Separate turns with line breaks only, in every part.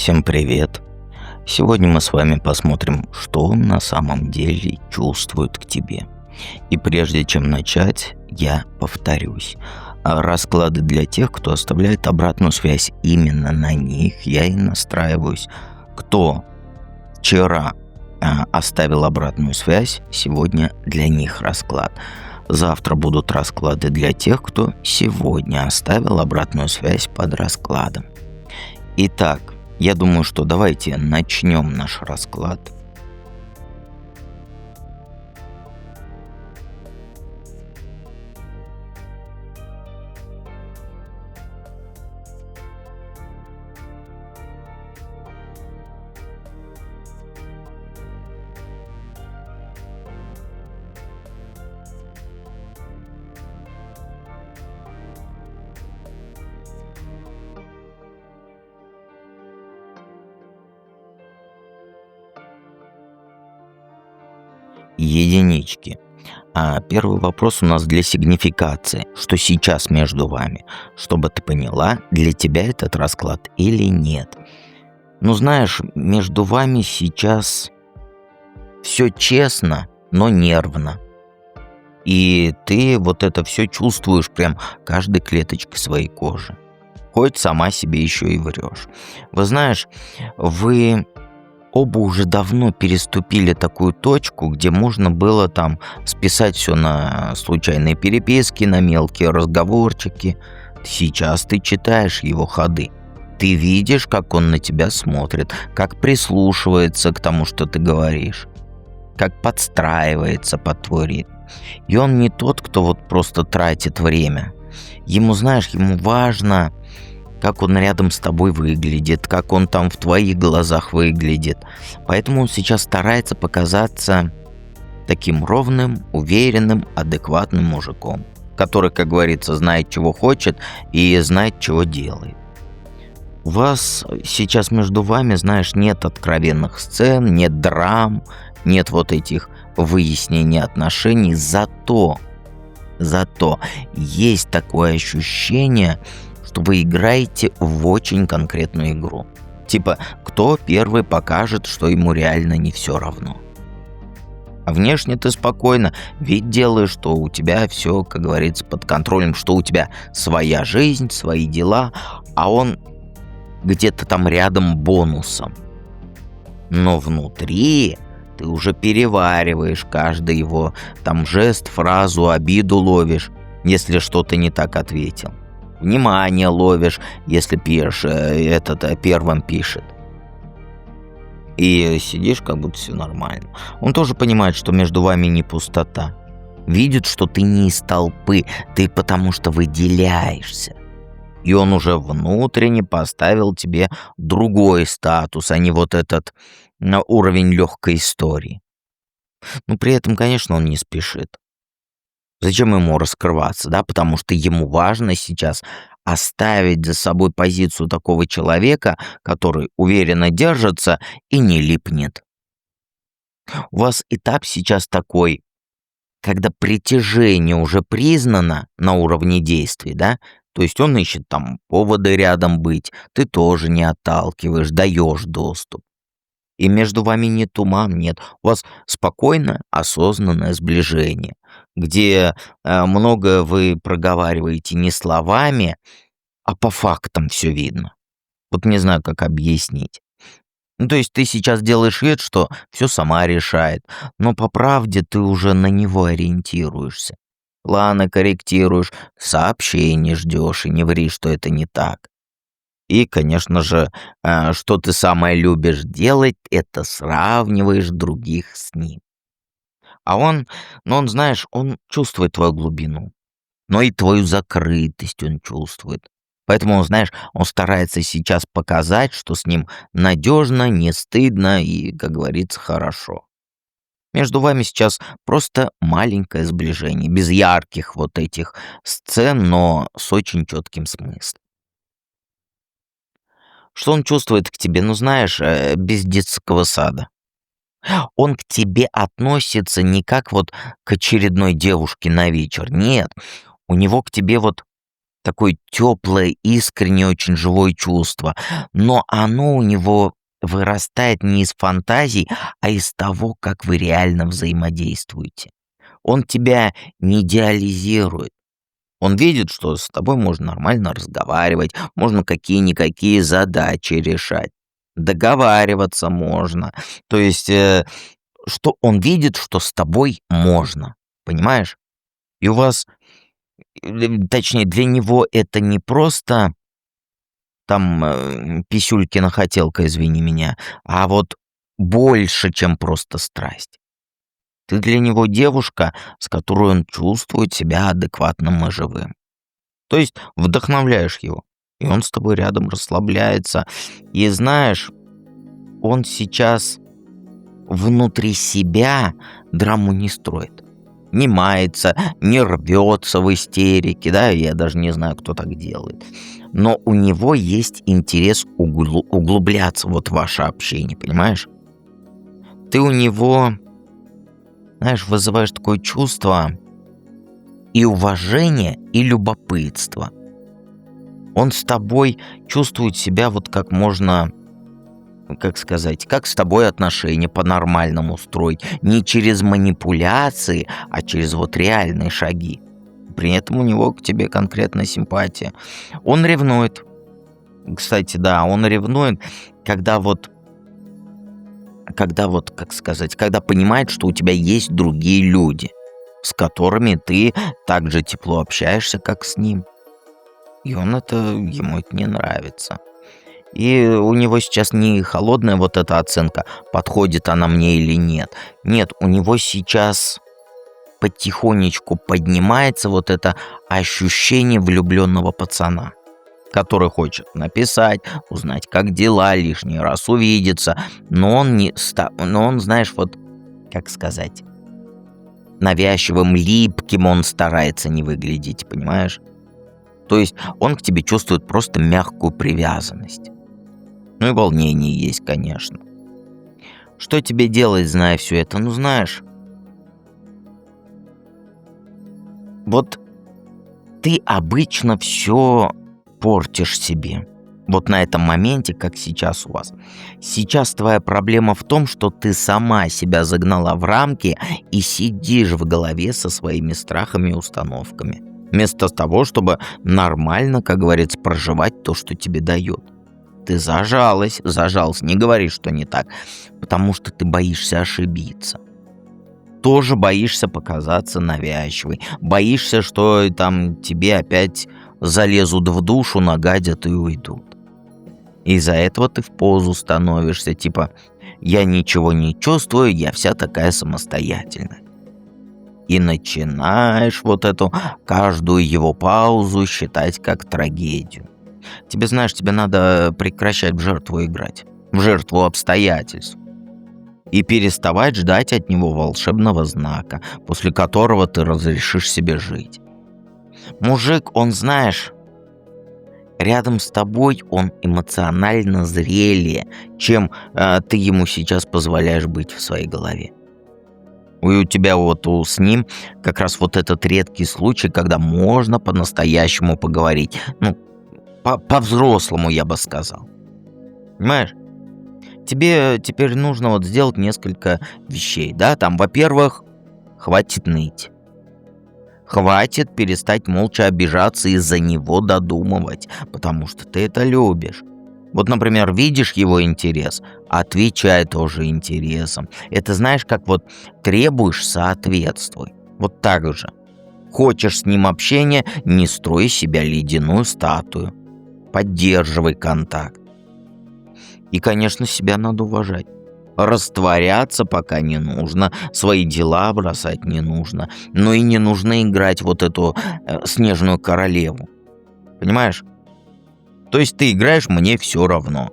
Всем привет! Сегодня мы с вами посмотрим, что он на самом деле чувствует к тебе. И прежде чем начать, я повторюсь. Расклады для тех, кто оставляет обратную связь, именно на них я и настраиваюсь. Кто вчера оставил обратную связь, сегодня для них расклад. Завтра будут расклады для тех, кто сегодня оставил обратную связь под раскладом. Итак, я думаю, что давайте начнем наш расклад. Единички. Первый вопрос у нас для сигнификации. Что сейчас между вами? Чтобы ты поняла, для тебя этот расклад или нет. Ну, знаешь, между вами сейчас все честно, но нервно. И ты вот это все чувствуешь прям каждой клеточкой своей кожи. Хоть сама себе еще и врешь. Вы знаешь, вы оба уже давно переступили такую точку, где можно было там списать все на случайные переписки, на мелкие разговорчики. Сейчас ты читаешь его ходы. Ты видишь, как он на тебя смотрит, как прислушивается к тому, что ты говоришь, как подстраивается под твой ритм. И он не тот, кто вот просто тратит время. Ему, знаешь, ему важно, как он рядом с тобой выглядит, как он там в твоих глазах выглядит. Поэтому он сейчас старается показаться таким ровным, уверенным, адекватным мужиком, который, как говорится, знает, чего хочет и знает, чего делает. У вас сейчас между вами, знаешь, нет откровенных сцен, нет драм, нет вот этих выяснений отношений. Зато есть такое ощущение, что вы играете в очень конкретную игру. Типа, кто первый покажет, что ему реально не все равно. А внешне ты спокойно, вид делаешь, что у тебя все, как говорится, под контролем, что у тебя своя жизнь, свои дела, а он где-то там рядом бонусом. Но внутри ты уже перевариваешь каждый его там жест, фразу, обиду ловишь, если что-то не так ответил. Внимание ловишь, если первым пишет. И сидишь, как будто все нормально. Он тоже понимает, что между вами не пустота. Видит, что ты не из толпы, ты потому что выделяешься. И он уже внутренне поставил тебе другой статус, а не вот этот на уровень легкой истории. Но при этом, конечно, он не спешит. Зачем ему раскрываться, да? Потому что ему важно сейчас оставить за собой позицию такого человека, который уверенно держится и не липнет. У вас этап сейчас такой, когда притяжение уже признано на уровне действий, да? То есть он ищет там поводы рядом быть, ты тоже не отталкиваешь, даешь доступ. И между вами не туман, нет. У вас спокойное, осознанное сближение, где многое вы проговариваете не словами, а по фактам все видно. Вот не знаю, как объяснить. Ну, то есть ты сейчас делаешь вид, что все сама решает, но по правде ты уже на него ориентируешься. Планы корректируешь, сообщений ждешь и не ври, что это не так. И, конечно же, что ты самое любишь делать, это сравниваешь других с ним. А он, знаешь, он чувствует твою глубину, но и твою закрытость он чувствует. Поэтому, он, знаешь, он старается сейчас показать, что с ним надежно, не стыдно и, как говорится, хорошо. Между вами сейчас просто маленькое сближение, без ярких вот этих сцен, но с очень четким смыслом. Что он чувствует к тебе? Ну, знаешь, без детского сада. Он к тебе относится не как вот к очередной девушке на вечер. Нет, у него к тебе вот такое теплое, искреннее, очень живое чувство. Но оно у него вырастает не из фантазий, а из того, как вы реально взаимодействуете. Он тебя не идеализирует. Он видит, что с тобой можно нормально разговаривать, можно какие-никакие задачи решать, договариваться можно. То есть, что он видит, что с тобой можно, понимаешь? И у вас, точнее, для него это не просто там Писюлькина хотелка, извини меня, а вот больше, чем просто страсть. Ты для него девушка, с которой он чувствует себя адекватным и живым. То есть вдохновляешь его, и он с тобой рядом расслабляется. И знаешь, он сейчас внутри себя драму не строит. Не мается, не рвется в истерике, да, я даже не знаю, кто так делает. Но у него есть интерес углубляться вот в ваше общение, понимаешь? Ты у него, знаешь, вызываешь такое чувство и уважения, и любопытства. Он с тобой чувствует себя вот как можно, как сказать, как с тобой отношения по-нормальному строить. Не через манипуляции, а через вот реальные шаги. При этом у него к тебе конкретная симпатия. Он ревнует. Кстати, да, он ревнует, когда вот, как сказать, когда понимает, что у тебя есть другие люди, с которыми ты так же тепло общаешься, как с ним. И ему это не нравится. И у него сейчас не холодная вот эта оценка, подходит она мне или нет. Нет, у него сейчас потихонечку поднимается вот это ощущение влюбленного пацана, который хочет написать, узнать, как дела, лишний раз увидеться, но он, знаешь, вот, как сказать, навязчивым, липким он старается не выглядеть, понимаешь? То есть он к тебе чувствует просто мягкую привязанность. Ну и волнение есть, конечно. Что тебе делать, зная все это? Ну, знаешь, вот ты обычно все портишь себе. Вот на этом моменте, как сейчас у вас. Сейчас твоя проблема в том, что ты сама себя загнала в рамки и сидишь в голове со своими страхами и установками. Вместо того, чтобы нормально, как говорится, проживать то, что тебе дает. Ты зажался, не говори, что не так, потому что ты боишься ошибиться. Тоже боишься показаться навязчивой, боишься, что там тебе опять залезут в душу, нагадят и уйдут. Из-за этого ты в позу становишься, типа «я ничего не чувствую, я вся такая самостоятельная». И начинаешь вот эту каждую его паузу считать как трагедию. Тебе, знаешь, тебе надо прекращать в жертву играть, в жертву обстоятельств. И переставать ждать от него волшебного знака, после которого ты разрешишь себе жить. Мужик, он, знаешь, рядом с тобой он эмоционально зрелее, чем ты ему сейчас позволяешь быть в своей голове. И у тебя с ним как раз вот этот редкий случай, когда можно по-настоящему поговорить. Ну, по-взрослому, я бы сказал. Понимаешь? Тебе теперь нужно вот сделать несколько вещей, да? Там, во-первых, хватит ныть. Хватит перестать молча обижаться и за него додумывать, потому что ты это любишь. Вот, например, видишь его интерес, отвечай тоже интересом. Это знаешь, как вот требуешь, соответствуй. Вот так же. Хочешь с ним общения, не строй из себя ледяную статую. Поддерживай контакт. И, конечно, себя надо уважать. Растворяться пока не нужно, свои дела бросать не нужно, но и не нужно играть вот эту снежную королеву. Понимаешь? То есть ты играешь «мне все равно».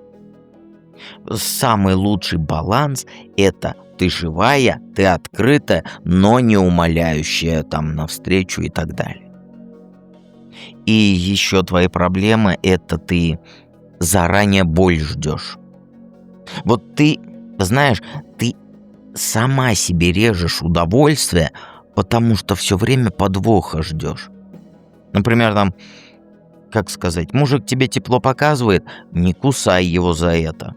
Самый лучший баланс – это ты живая, ты открытая, но не умоляющая там навстречу и так далее. И еще твои проблемы – это ты заранее боль ждешь. Вот ты, знаешь, ты сама себе режешь удовольствие, потому что все время подвоха ждешь. Например, там как сказать, мужик тебе тепло показывает, не кусай его за это.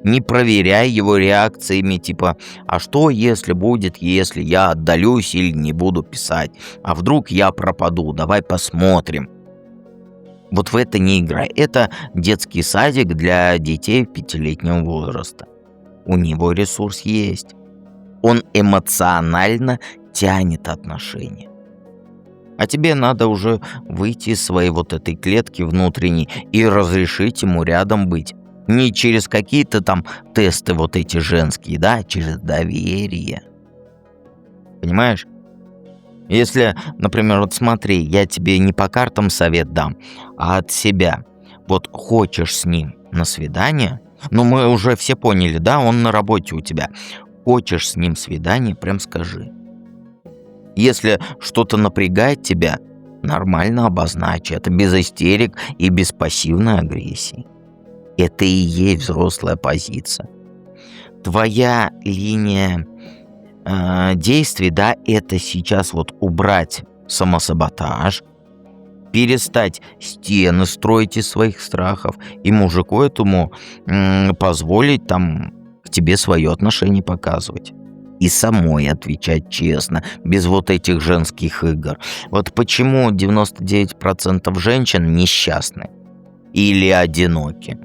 Не проверяй его реакциями, типа, а что если будет, если я отдалюсь или не буду писать? А вдруг я пропаду? Давай посмотрим. Вот в это не играй. Это детский садик для детей 5-летнего возраста. У него ресурс есть. Он эмоционально тянет отношения. А тебе надо уже выйти из своей вот этой клетки внутренней и разрешить ему рядом быть. Не через какие-то там тесты вот эти женские, да, а через доверие. Понимаешь? Если, например, вот смотри, я тебе не по картам совет дам, а от себя. Вот хочешь с ним на свидание, ну мы уже все поняли, да, он на работе у тебя. Хочешь с ним свидание, прям скажи. Если что-то напрягает тебя, нормально обозначь это, без истерик и без пассивной агрессии. Это и есть взрослая позиция. Твоя линия действий, да, это сейчас вот убрать самосаботаж, перестать стены строить из своих страхов и мужику этому позволить там к тебе свое отношение показывать. И самой отвечать честно, без вот этих женских игр. Вот почему 99% женщин несчастны или одиноки.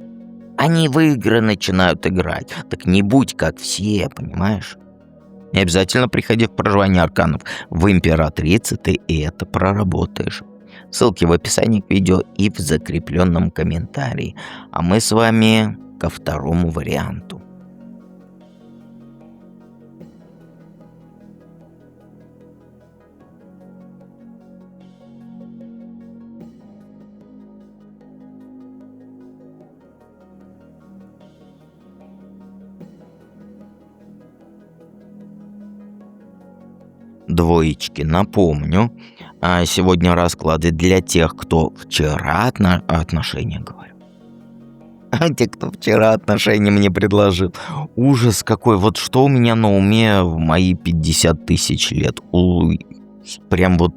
Они в игры начинают играть. Так не будь как все, понимаешь? Не обязательно приходи в проживание арканов. В императрице ты и это проработаешь. Ссылки в описании к видео и в закрепленном комментарии. А мы с вами ко второму варианту. Двоечки, напомню, сегодня расклады для тех, кто вчера отношения говорил. А те, кто вчера отношения мне предложил. Ужас какой, вот что у меня на уме в мои 50 тысяч лет. Прям вот,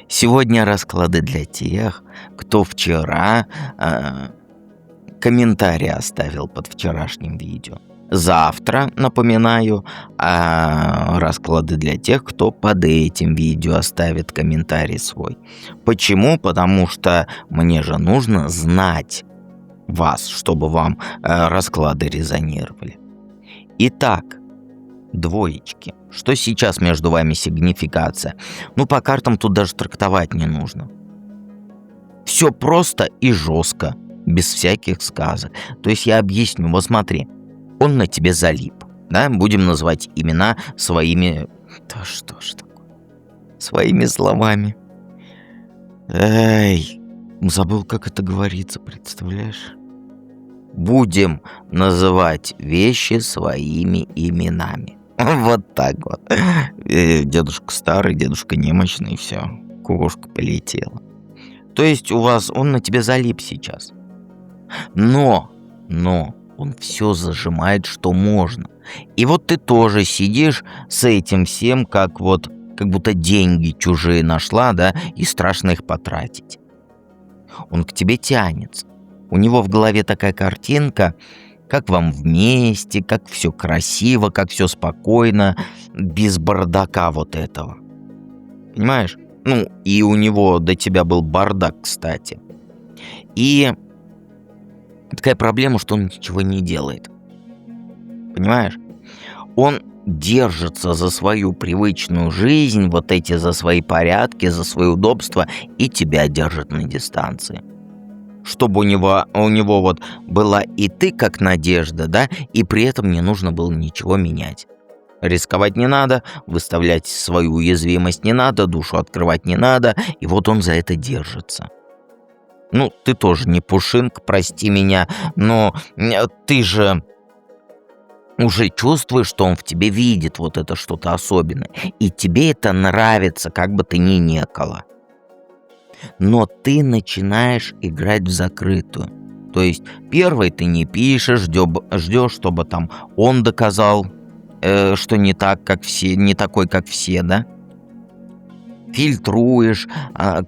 Сегодня расклады для тех, кто вчера комментарий оставил под вчерашним видео. Завтра, напоминаю, расклады для тех, кто под этим видео оставит комментарий свой. Почему? Потому что мне же нужно знать вас, чтобы вам расклады резонировали. Итак, двоечки. Что сейчас между вами сигнификация? Ну, по картам тут даже трактовать не нужно. Все просто и жестко, без всяких сказок. То есть я объясню. Вот смотри. Он на тебе залип, да? Будем называть имена своими... Да что ж такое? Своими словами. Забыл, как это говорится, представляешь? Будем называть вещи своими именами. Вот так вот. Дедушка старый, дедушка немощный, и все. Кукушка полетела. То есть у вас он на тебе залип сейчас. Но... он все зажимает, что можно. И вот ты тоже сидишь с этим всем, как будто деньги чужие нашла, да, и страшно их потратить. Он к тебе тянется. У него в голове такая картинка, как вам вместе, как все красиво, как все спокойно, без бардака вот этого. Понимаешь? Ну, и у него до тебя был бардак, кстати. И... такая проблема, что он ничего не делает. Понимаешь? Он держится за свою привычную жизнь, вот эти за свои порядки, за свои удобства, и тебя держит на дистанции. Чтобы у него вот была и ты как надежда, да, и при этом не нужно было ничего менять. Рисковать не надо, выставлять свою уязвимость не надо, душу открывать не надо, и вот он за это держится. Ну, ты тоже не пушинка, прости меня, но ты же уже чувствуешь, что он в тебе видит вот это что-то особенное. И тебе это нравится, как бы ты ни некала. Но ты начинаешь играть в закрытую. То есть первый ты не пишешь, ждешь, чтобы там он доказал, что не такой, как все, да? фильтруешь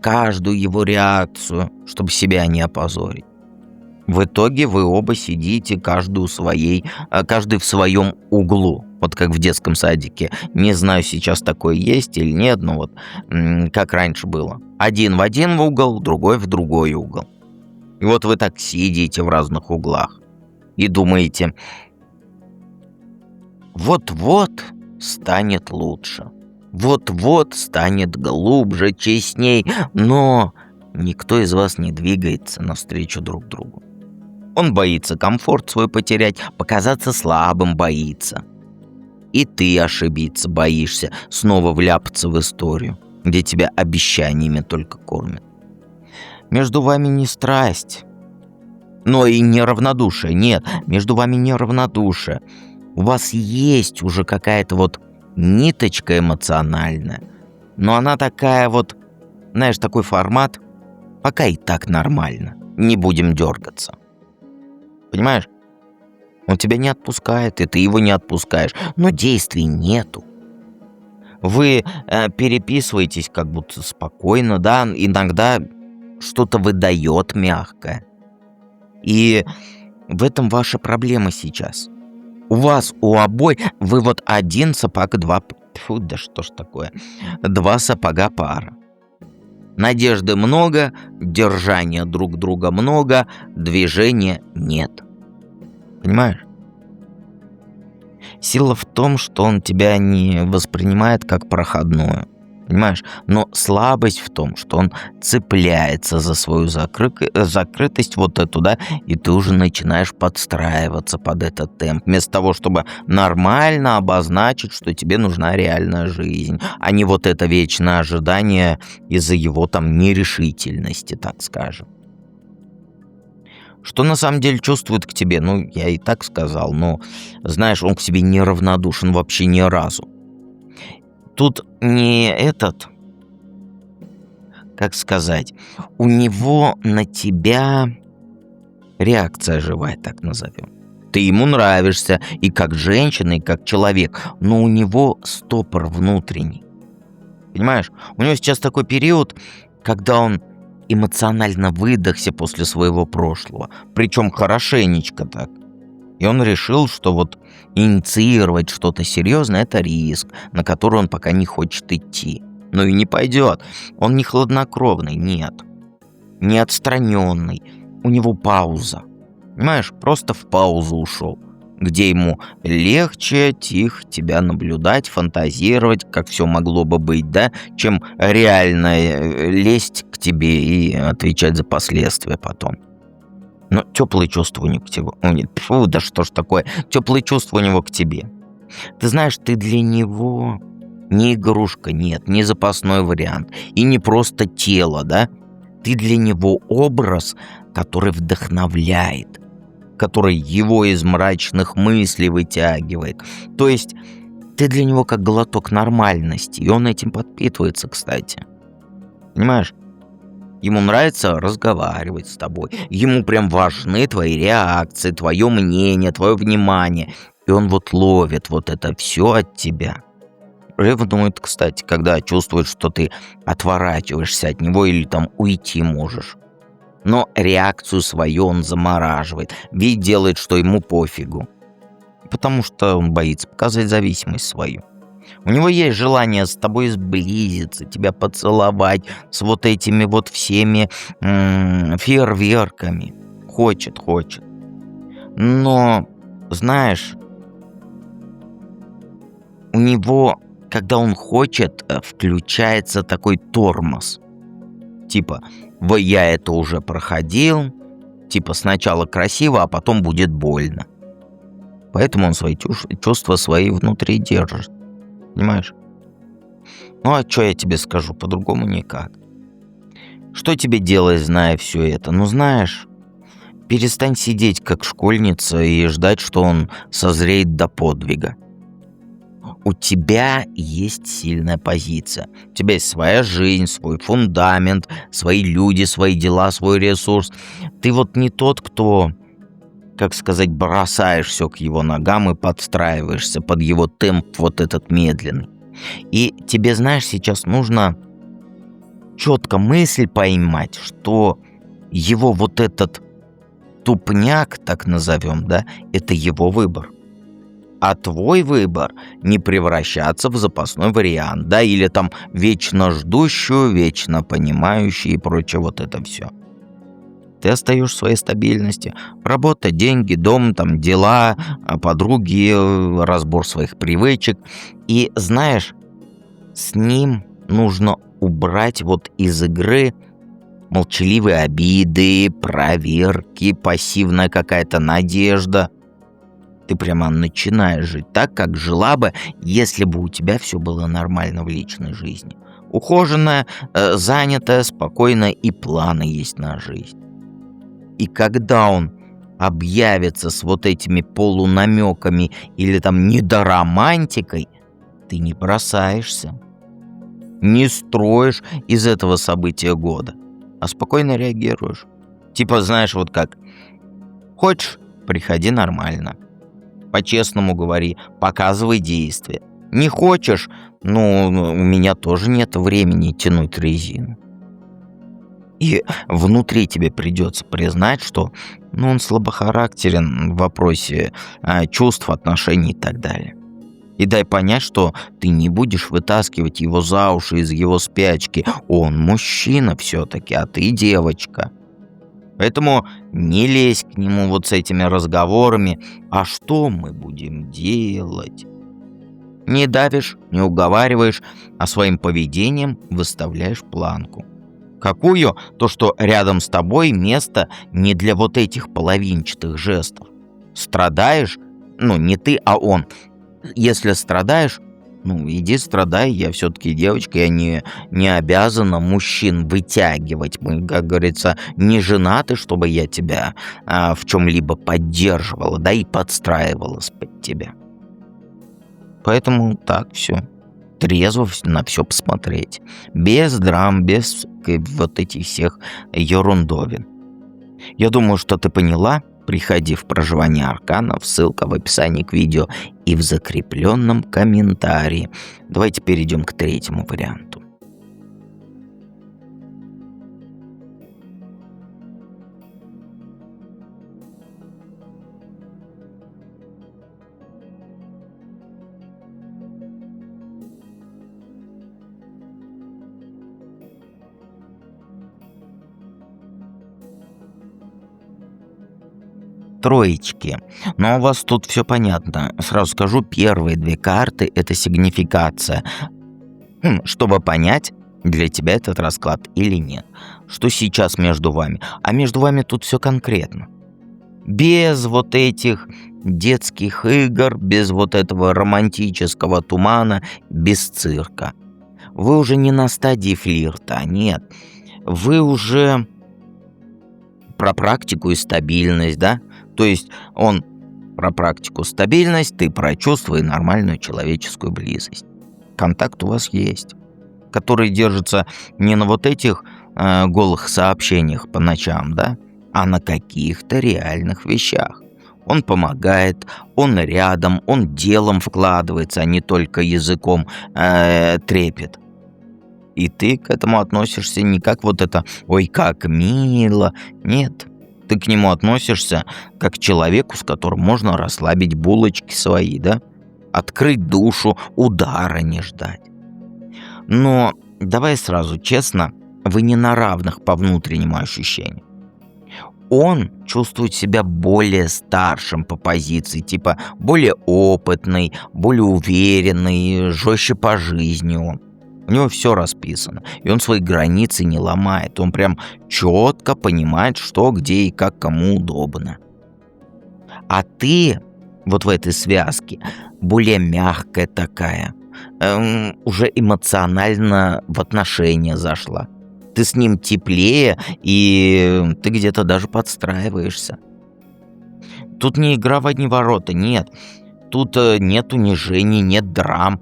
каждую его реакцию, чтобы себя не опозорить. В итоге вы оба сидите, каждый в своем углу. Вот как в детском садике. Не знаю, сейчас такое есть или нет, но вот как раньше было. Один в один угол, другой в другой угол. И вот вы так сидите в разных углах и думаете, вот-вот станет лучше, вот-вот станет глубже, честней, но никто из вас не двигается навстречу друг другу. Он боится комфорт свой потерять, показаться слабым боится. И ты ошибиться боишься, снова вляпаться в историю, где тебя обещаниями только кормят. Между вами не страсть, но и не равнодушие. Нет, между вами не равнодушие. У вас есть уже какая-то вот ниточка эмоциональная, но она такая вот, знаешь, такой формат, пока и так нормально, не будем дергаться. Понимаешь? Он тебя не отпускает, и ты его не отпускаешь, но действий нету. Вы переписываетесь как будто спокойно, да, иногда что-то выдает мягкое. И в этом ваша проблема сейчас. У вас, у обоих, вы вот один сапог, два... Фу, да что ж такое? Два сапога пара. Надежды много, держания друг друга много, движения нет. Понимаешь? Сила в том, что он тебя не воспринимает как проходную. Понимаешь? Но слабость в том, что он цепляется за свою закрытость вот эту, да, и ты уже начинаешь подстраиваться под этот темп, вместо того, чтобы нормально обозначить, что тебе нужна реальная жизнь, а не вот это вечное ожидание из-за его там нерешительности, так скажем. Что на самом деле чувствует к тебе? Ну, я и так сказал, но, знаешь, он к тебе не равнодушен вообще ни разу. Тут не этот, как сказать, у него на тебя реакция живая, так назовем. Ты ему нравишься и как женщина, и как человек, но у него стопор внутренний. Понимаешь? У него сейчас такой период, когда он эмоционально выдохся после своего прошлого, причем хорошенечко так. И он решил, что вот инициировать что-то серьезное – это риск, на который он пока не хочет идти. Ну и не пойдет. Он не хладнокровный, нет. Не отстраненный. У него пауза. Понимаешь, просто в паузу ушел, где ему легче, тихо тебя наблюдать, фантазировать, как все могло бы быть, да, чем реально лезть к тебе и отвечать за последствия потом. Но теплые чувства у него к тебе. Фу, да что ж такое? Теплые чувства у него к тебе. Ты знаешь, ты для него не игрушка, нет, не запасной вариант. И не просто тело, да? Ты для него образ, который вдохновляет, который его из мрачных мыслей вытягивает. То есть ты для него как глоток нормальности, и он этим подпитывается, кстати. Понимаешь? Ему нравится разговаривать с тобой. Ему прям важны твои реакции, твое мнение, твое внимание. И он вот ловит вот это все от тебя. Ревнует, кстати, когда чувствует, что ты отворачиваешься от него или там уйти можешь. Но реакцию свою он замораживает. Ведь делает, что ему пофигу. Потому что он боится показать зависимость свою. У него есть желание с тобой сблизиться, тебя поцеловать с вот этими вот всеми фейерверками. Хочет. Но, знаешь, у него, когда он хочет, включается такой тормоз. Типа, я это уже проходил, типа сначала красиво, а потом будет больно. Поэтому он свои чувства свои внутри держит. Понимаешь? Ну а что я тебе скажу? По-другому никак. Что тебе делать, зная все это? Ну знаешь, перестань сидеть как школьница и ждать, что он созреет до подвига. У тебя есть сильная позиция. У тебя есть своя жизнь, свой фундамент, свои люди, свои дела, свой ресурс. Ты вот не тот, кто, как сказать, бросаешь все к его ногам и подстраиваешься под его темп вот этот медленный. И тебе, знаешь, сейчас нужно четко мысль поймать, что его вот этот тупняк, так назовем, да, это его выбор. А твой выбор не превращаться в запасной вариант, да, или там вечно ждущую, вечно понимающую и прочее вот это все. Ты остаешься в своей стабильности. Работа, деньги, дом, там, дела, подруги, разбор своих привычек. И знаешь, с ним нужно убрать вот из игры молчаливые обиды, проверки, пассивная какая-то надежда. Ты прямо начинаешь жить так, как жила бы, если бы у тебя все было нормально в личной жизни. Ухоженная, занятая, спокойная и планы есть на жизнь. И когда он объявится с вот этими полунамеками или там недоромантикой, ты не бросаешься, не строишь из этого события года, а спокойно реагируешь. Типа, знаешь, вот как: хочешь, приходи нормально, по-честному говори, показывай действия. Не хочешь, ну, у меня тоже нет времени тянуть резину. И внутри тебе придется признать, что он слабохарактерен в вопросе чувств, отношений и так далее. И дай понять, что ты не будешь вытаскивать его за уши из его спячки. Он мужчина все-таки, а ты девочка. Поэтому не лезь к нему вот с этими разговорами. А что мы будем делать? Не давишь, не уговариваешь, а своим поведением выставляешь планку. Какую? То, что рядом с тобой место не для вот этих половинчатых жестов. Страдаешь? Не ты, а он. Если страдаешь, иди страдай, я все-таки девочка, я не обязана мужчин вытягивать. Мы, как говорится, не женаты, чтобы я тебя в чем-либо поддерживала, да и подстраивалась под тебя. Поэтому так все. Трезво на все посмотреть. Без драм, без вот этих всех ерундовин. Я думаю, что ты поняла. Приходи в проживание арканов, ссылка в описании к видео и в закрепленном комментарии. Давайте перейдем к третьему варианту. Троечки. Но у вас тут все понятно. Сразу скажу, первые две карты — это сигнификация. Чтобы понять, для тебя этот расклад или нет. Что сейчас между вами. А между вами тут все конкретно. Без вот этих детских игр, без вот этого романтического тумана, без цирка. Вы уже не на стадии флирта, нет. Вы уже про практику и стабильность, да? То есть он про практику, стабильность, ты про чувства и нормальную человеческую близость. Контакт у вас есть, который держится не на вот этих голых сообщениях по ночам, да, а на каких-то реальных вещах. Он помогает, он рядом, он делом вкладывается, а не только языком трепет. И ты к этому относишься не как вот это «ой, как мило». Нет, ты к нему относишься как к человеку, с которым можно расслабить булочки свои, да? Открыть душу, удара не ждать. Но давай сразу честно, вы не на равных по внутреннему ощущению. Он чувствует себя более старшим по позиции, типа более опытный, более уверенный, жестче по жизни он. У него все расписано, и он свои границы не ломает. Он прям четко понимает, что, где и как кому удобно. А ты вот в этой связке более мягкая такая, уже эмоционально в отношения зашла. Ты с ним теплее, и ты где-то даже подстраиваешься. Тут не игра в одни ворота, нет. Тут нет унижений, нет драм.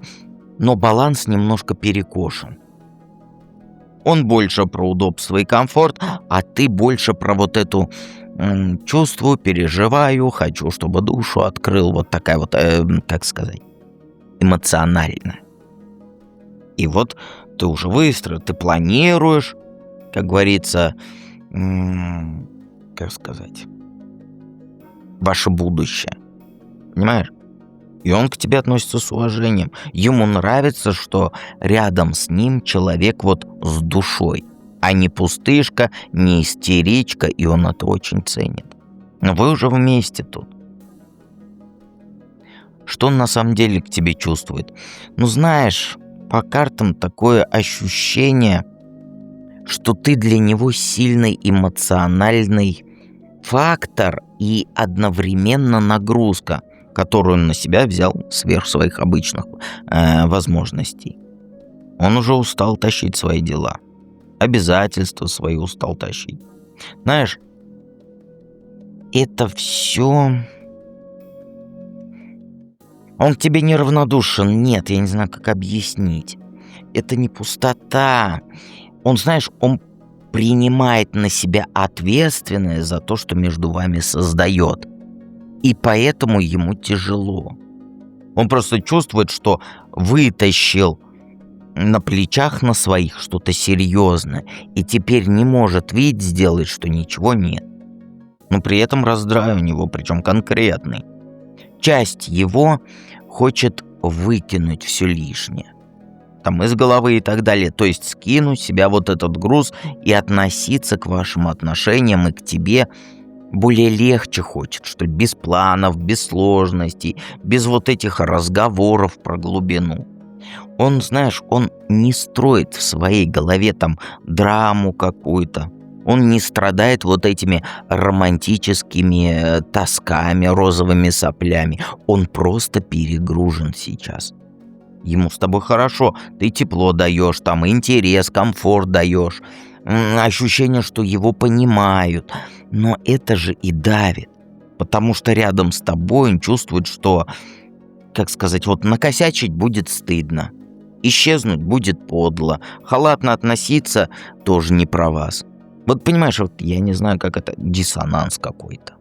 Но баланс немножко перекошен. Он больше про удобство и комфорт, а ты больше про вот эту чувствую, переживаю, хочу, чтобы душу открыл. Вот такая вот, как сказать, эмоционально. И вот ты уже выстроил, ты планируешь, как говорится, как сказать, ваше будущее. Понимаешь? И он к тебе относится с уважением. Ему нравится, что рядом с ним человек вот с душой, а не пустышка, не истеричка, и он это очень ценит. Но вы уже вместе тут. Что он на самом деле к тебе чувствует? Ну, знаешь, по картам такое ощущение, что ты для него сильный эмоциональный фактор и одновременно нагрузка, которую он на себя взял сверх своих обычных возможностей. Он уже устал тащить свои дела. Обязательства свои устал тащить. Знаешь, это все... Он к тебе неравнодушен. Нет, я не знаю, как объяснить. Это не пустота. Он, знаешь, он принимает на себя ответственность за то, что между вами создает. И поэтому ему тяжело. Он просто чувствует, что вытащил на плечах на своих что-то серьезное, и теперь не может видеть, сделать, что ничего нет. Но при этом раздрай у него, причем конкретный. Часть его хочет выкинуть все лишнее. Там из головы и так далее. То есть скинуть с себя вот этот груз и относиться к вашим отношениям и к тебе более легче хочет, что ли, без планов, без сложностей, без вот этих разговоров про глубину. Он, знаешь, он не строит в своей голове там драму какую-то. Он не страдает вот этими романтическими тосками, розовыми соплями. Он просто перегружен сейчас. Ему с тобой хорошо, ты тепло даешь, там интерес, комфорт даешь, ощущение, что его понимают. Но это же и давит, потому что рядом с тобой он чувствует, что, как сказать, вот накосячить будет стыдно, исчезнуть будет подло, халатно относиться тоже не про вас. Вот понимаешь, вот я не знаю, как это, диссонанс какой-то.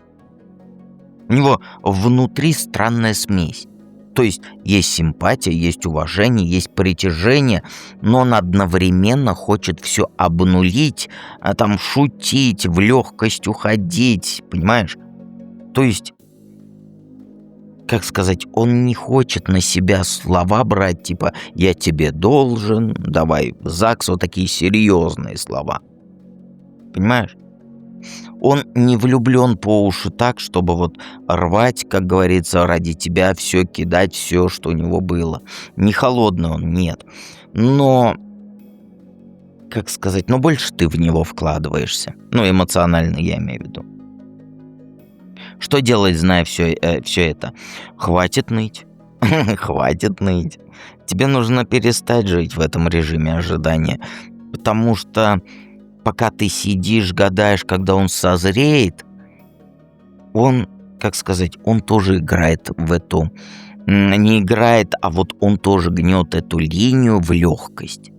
У него внутри странная смесь. То есть симпатия, есть уважение, есть притяжение, но он одновременно хочет все обнулить, там шутить, в легкость уходить, понимаешь? То есть, как сказать, он не хочет на себя слова брать, типа «я тебе должен», «давай в ЗАГС», вот такие серьезные слова. Понимаешь? Он не влюблен по уши так, чтобы вот рвать, как говорится, ради тебя все, кидать все, что у него было. Не холодный он, нет. Но, как сказать, но больше ты в него вкладываешься. Ну, эмоционально я имею в виду. Что делать, зная все это? Хватит ныть. Хватит ныть. Тебе нужно перестать жить в этом режиме ожидания. Потому что пока ты сидишь, гадаешь, когда он созреет, он, как сказать, он тоже играет в эту... Не играет, а вот он тоже гнет эту линию в легкость.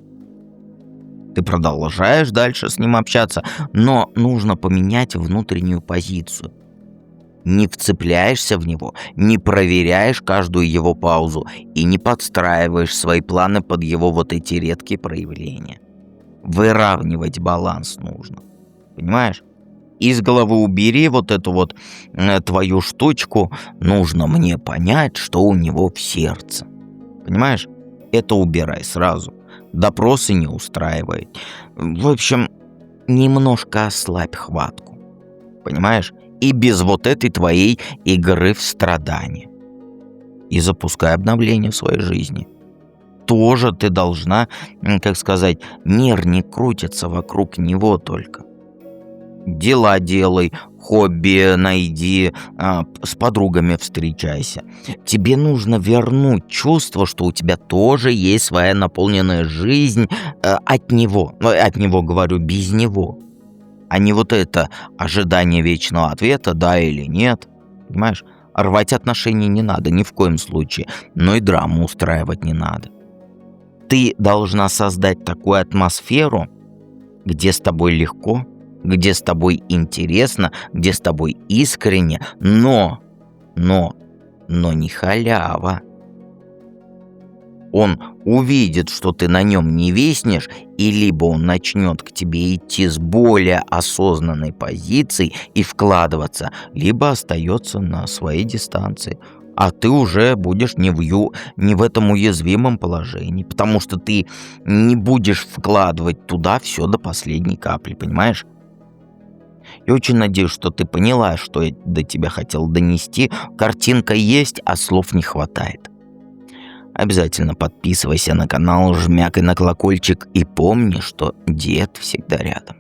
Ты продолжаешь дальше с ним общаться, но нужно поменять внутреннюю позицию. Не вцепляешься в него, не проверяешь каждую его паузу и не подстраиваешь свои планы под его вот эти редкие проявления. Выравнивать баланс нужно. Понимаешь? Из головы убери вот эту вот твою штучку. Нужно мне понять, что у него в сердце. Понимаешь? Это убирай сразу. Допросы не устраивай. В общем, немножко ослабь хватку. Понимаешь? И без вот этой твоей игры в страдания. И запускай обновление в своей жизни. Тоже ты должна, как сказать, мир не крутится вокруг него только. Дела делай, хобби найди, с подругами встречайся. Тебе нужно вернуть чувство, что у тебя тоже есть своя наполненная жизнь от него. От него, говорю, без него. А не вот это ожидание вечного ответа, да или нет. Понимаешь? Рвать отношения не надо ни в коем случае, но и драму устраивать не надо. Ты должна создать такую атмосферу, где с тобой легко, где с тобой интересно, где с тобой искренне, но не халява. Он увидит, что ты на нем не виснешь, и либо он начнет к тебе идти с более осознанной позиции и вкладываться, либо остается на своей дистанции. А ты уже будешь не в этом уязвимом положении, потому что ты не будешь вкладывать туда все до последней капли, понимаешь? Я очень надеюсь, что ты поняла, что я до тебя хотел донести. Картинка есть, а слов не хватает. Обязательно подписывайся на канал, жмякай на колокольчик и помни, что дед всегда рядом.